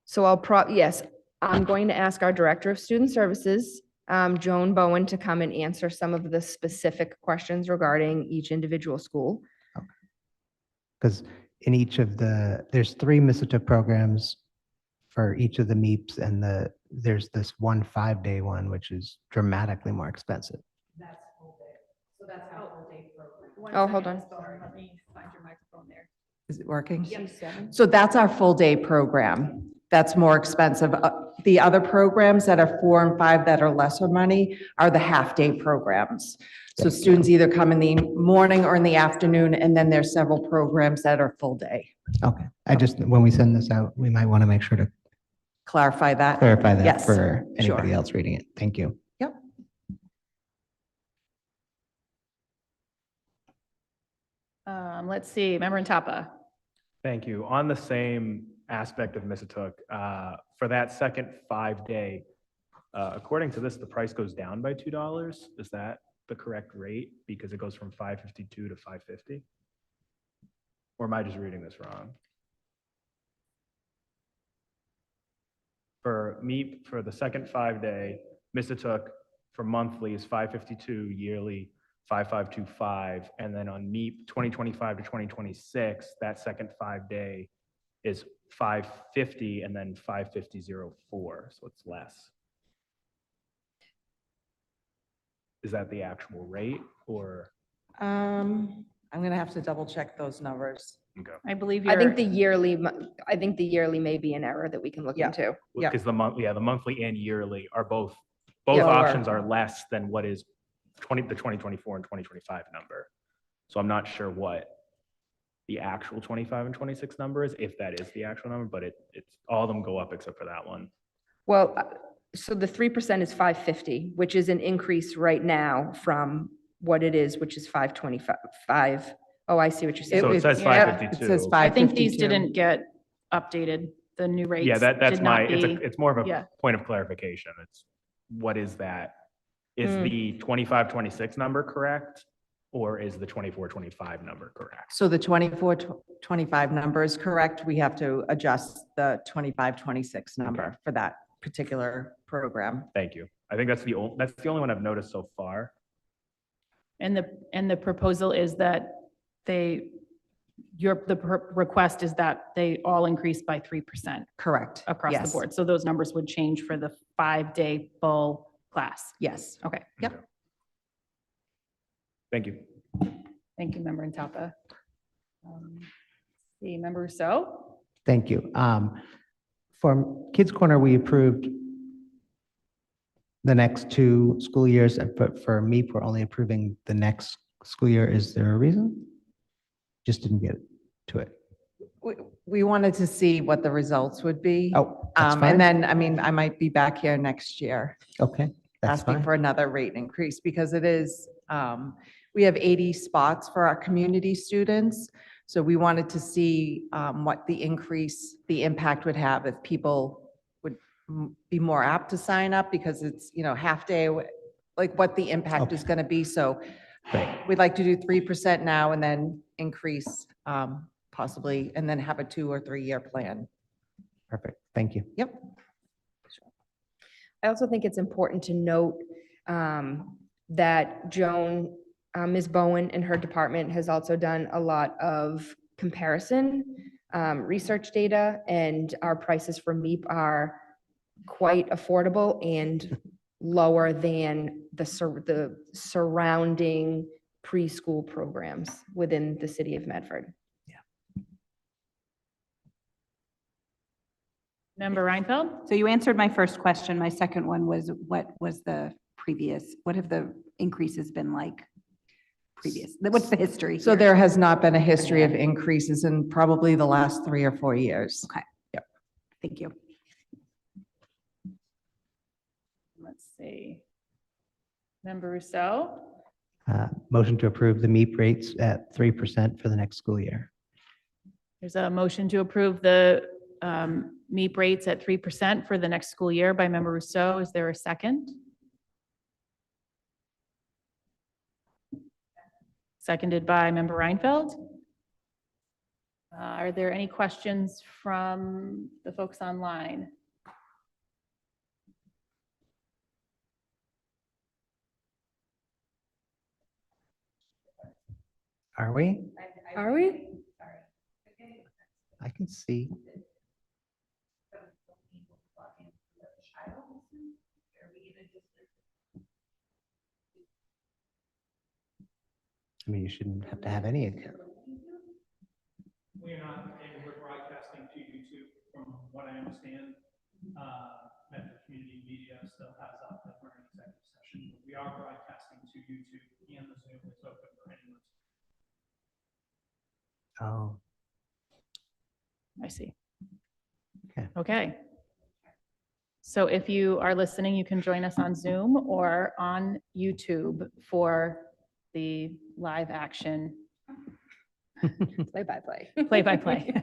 Speaker 5: So yes, I'm going to ask our Director of Student Services, Joan Bowen, to come and answer some of the specific questions regarding each individual school.
Speaker 2: Because in each of there's 3 Missatook programs for each of the MEPs, and there's this one 5-day one, which is dramatically more expensive.
Speaker 1: That's full day. So that's our full day program.
Speaker 5: Oh, hold on.
Speaker 1: Let me find your microphone there.
Speaker 9: Is it working?
Speaker 5: G7.
Speaker 9: So that's our full day program. That's more expensive. The other programs that are 4 and 5 that are lesser money are the half-day programs. So students either come in the morning or in the afternoon, and then there's several programs that are full day.
Speaker 2: Okay. When we send this out, we might want to make sure to
Speaker 9: Clarify that?
Speaker 2: clarify that
Speaker 9: Yes,
Speaker 2: for anybody
Speaker 9: sure.
Speaker 2: else reading it. Thank you.
Speaker 9: Yep.
Speaker 1: Let's see, Member Antapa.
Speaker 8: Thank you. On the same aspect of Missatook, for that second 5-day, according to this, the price goes down by $2. Is that the correct rate? Because it goes from $552 to $550? Or am I just reading this wrong? For MEP, for the second 5-day, Missatook for monthly is $552, yearly $5525, and then on MEP 2025 to 2026, that second 5-day is $550 and then $550.04, so it's less. Is that the actual rate or?
Speaker 9: I'm gonna have to double check those numbers.
Speaker 8: Okay.
Speaker 1: I believe
Speaker 5: I
Speaker 1: you're.
Speaker 5: think the yearly may be an error that we can look
Speaker 9: Yeah.
Speaker 5: into.
Speaker 9: Yeah.
Speaker 8: Because the monthly and yearly are both
Speaker 9: Yeah.
Speaker 8: options are less than what is the 2024 and 2025 number. So I'm not sure what the actual 25 and 26 number is, if that is the actual number, but it's all of them go up except for that one.
Speaker 5: Well, so the 3% is 550, which is an increase right now from what it is, which is 525. Oh, I see what you're saying.
Speaker 8: So it says
Speaker 1: yeah,
Speaker 8: 552.
Speaker 9: It says
Speaker 1: I think these
Speaker 9: 552.
Speaker 1: didn't get updated. the new rates.
Speaker 8: Yeah, that's
Speaker 1: did not
Speaker 8: my,
Speaker 1: be-
Speaker 8: it's more of
Speaker 1: yeah.
Speaker 8: a point of clarification. It's, what is that? Is
Speaker 5: Hmm.
Speaker 8: the 25, 26 number correct? Or is the 24, 25 number correct?
Speaker 9: So the 24, 25 number is correct. We have to adjust the 25, 26 number for that particular program.
Speaker 8: Thank you. I think that's the only one I've noticed so far.
Speaker 1: And the proposal is that request is that they all increase by 3%
Speaker 9: Correct.
Speaker 1: across
Speaker 9: Yes.
Speaker 1: the board. So those numbers would change for the 5-day full class.
Speaker 9: Yes.
Speaker 1: Okay.
Speaker 9: Yep.
Speaker 8: Thank you.
Speaker 1: Thank you, Member Intapa. The Member Rousseau?
Speaker 2: Thank you. For Kids Corner, we approved the next 2 school years, but for MEP, we're only approving the next school year. Is there a reason? Just didn't get to it.
Speaker 9: We wanted to see what the results would be.
Speaker 2: Oh, that's
Speaker 9: And
Speaker 2: fine.
Speaker 9: then, I mean, I might be back here next year
Speaker 2: Okay, that's
Speaker 9: asking
Speaker 2: fine.
Speaker 9: for another rate increase because it is, we have 80 spots for our community students. So we wanted to see what the increase, the impact would have if people would be more apt to sign up because it's, half day, like what the impact is going to be. So we'd like to do 3% now and then increase possibly, and then have a 2 or 3 year plan.
Speaker 2: Perfect. Thank you.
Speaker 9: Yep.
Speaker 5: I also think it's important to note that Joan, Ms. Bowen and her department has also done a lot of comparison research data, and our prices for MEP are quite affordable and lower than the surrounding preschool programs within the city of Medford.
Speaker 1: Member Reinfeld?
Speaker 6: So you answered my first question. My second one was, what have the increases been like previous? What's the history
Speaker 9: So
Speaker 6: here?
Speaker 9: there has not been a history of increases in probably the last 3 or 4 years.
Speaker 6: Okay.
Speaker 9: Yep.
Speaker 6: Thank you.
Speaker 1: Let's see. Member Rousseau?
Speaker 2: Motion to approve the MEP rates at 3% for the next school year.
Speaker 1: There's a motion to approve the MEP rates at 3% for the next school year by Member Rousseau. Is there a second? Seconded by Member Reinfeld. Are there any questions from the folks online?
Speaker 2: Are we?
Speaker 5: Are we?
Speaker 2: I can see. I mean, you shouldn't have to have any.
Speaker 3: We're not, and we're broadcasting to YouTube from what I understand. Metro Community Media still has up that we're in executive session. We are broadcasting to YouTube and the Zoom is open for anyone.
Speaker 2: Oh,
Speaker 1: I see.
Speaker 2: Okay.
Speaker 1: Okay. So if you are listening, you can join us on Zoom or on YouTube for the live action
Speaker 5: Play-by-play.
Speaker 1: play-by-play.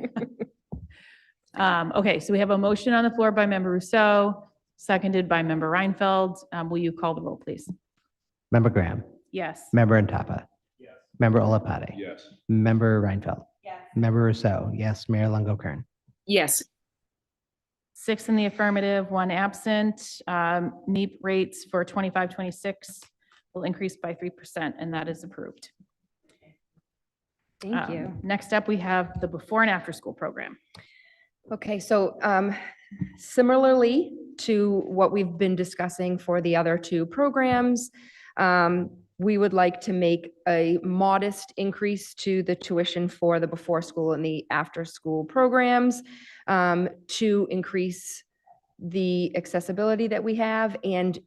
Speaker 1: Okay, so we have a motion on the floor by Member Rousseau, seconded by Member Reinfeld. Will you call the roll, please?
Speaker 2: Member Graham,
Speaker 1: Yes.
Speaker 2: Member Intapa,
Speaker 3: Yes.
Speaker 2: Member Olapate,
Speaker 7: Yes.
Speaker 2: Member Reinfeld, Member Rousseau, yes, Mayor Longo-Kern.
Speaker 4: Yes,
Speaker 1: 6 in the affirmative, 1 absent. MEP rates for 25-26 will increase by 3%, and that is approved.
Speaker 5: Thank you.
Speaker 1: Next up, we have the before and after school program.
Speaker 5: Okay, so similarly to what we've been discussing for the other 2 programs, we would like to make a modest increase to the tuition for the before school and the after school programs to increase the accessibility that we have, and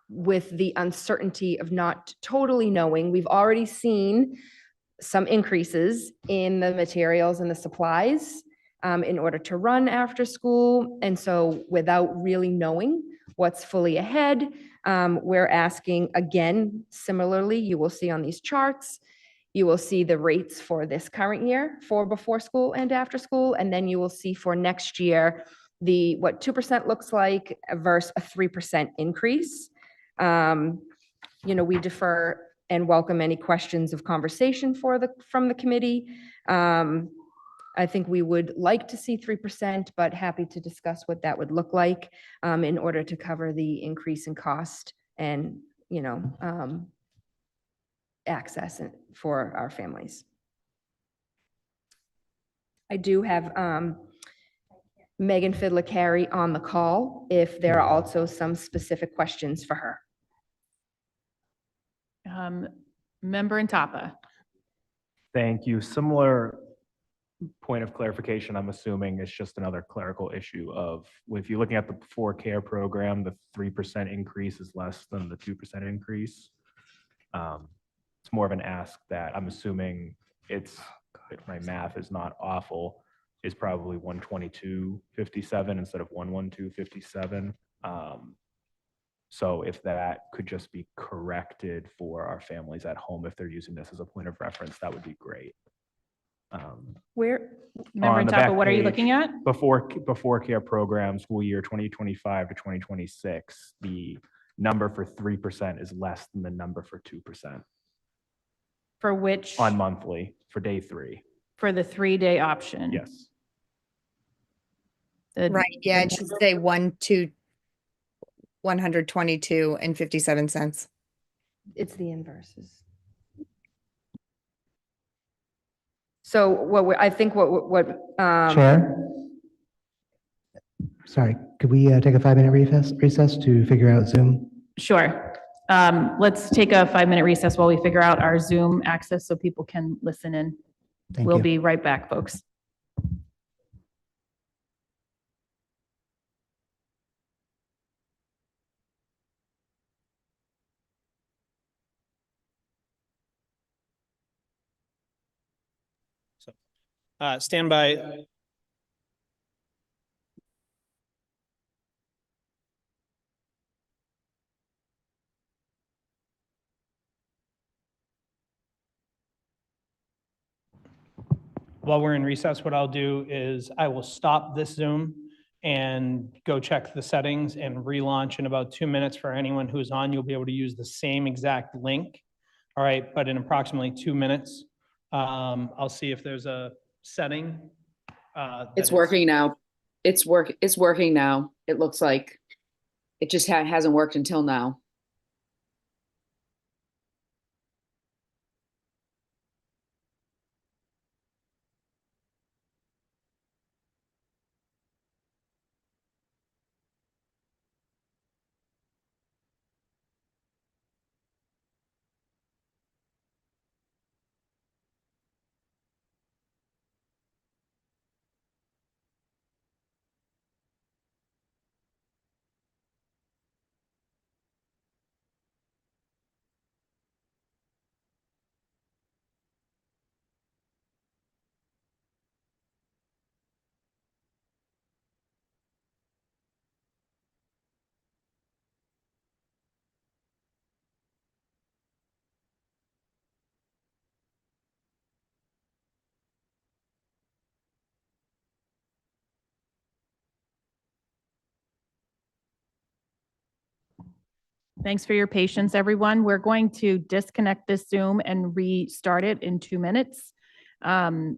Speaker 5: with the uncertainty of not totally knowing, we've already seen some increases in the materials and the supplies in order to run after school. And so without really knowing what's fully ahead, we're asking again, similarly, you will see on these charts, you will see the rates for this current year for before school and after school, and then you will see for next year what 2% looks like versus a 3% increase. We defer and welcome any questions of conversation from the committee. I think we would like to see 3%, but happy to discuss what that would look like in order to cover the increase in cost and, access for our families. I do have Megan Fidler-Carey on the call if there are also some specific questions for her.
Speaker 1: Member Intapa.
Speaker 8: Thank you. Similar point of clarification, I'm assuming it's just another clerical issue of, if you're looking at the Before Care program, the 3% increase is less than the 2% increase. It's more of an ask that I'm assuming if my math is not awful, is probably 122.57 instead of 112.57. So if that could just be corrected for our families at home, if they're using this as a point of reference, that would be great.
Speaker 1: Where, Member
Speaker 8: On the
Speaker 1: Intapa,
Speaker 8: back
Speaker 1: what are you
Speaker 8: page,
Speaker 1: looking at?
Speaker 8: Before Care program, school year 2025 to 2026, the number for 3% is less than the number for 2%
Speaker 1: For which?
Speaker 8: on monthly for day 3.
Speaker 1: For the 3-day option.
Speaker 8: Yes.
Speaker 10: Right, yeah, it should say 122.57.
Speaker 5: It's the inverses. So I think what
Speaker 2: Chair? Sorry, could we take a 5-minute recess to figure out Zoom?
Speaker 1: Sure. Let's take a 5-minute recess while we figure out our Zoom access so people can listen in.
Speaker 2: Thank
Speaker 1: We'll
Speaker 2: you.
Speaker 1: be right back, folks.
Speaker 3: Stand by. While we're in recess, what I'll do is I will stop this Zoom and go check the settings and relaunch in about 2 minutes. For anyone who's on, you'll be able to use the same exact link. All right, but in approximately 2 minutes, I'll see if there's a setting.
Speaker 4: It's working now. It's working now. It looks like it just hasn't worked until now.
Speaker 1: Thanks for your patience, everyone. We're going to disconnect this Zoom and restart it in 2 minutes. And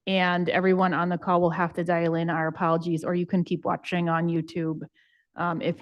Speaker 1: everyone on the call will have to dial in. Our apologies, or you can keep watching on YouTube if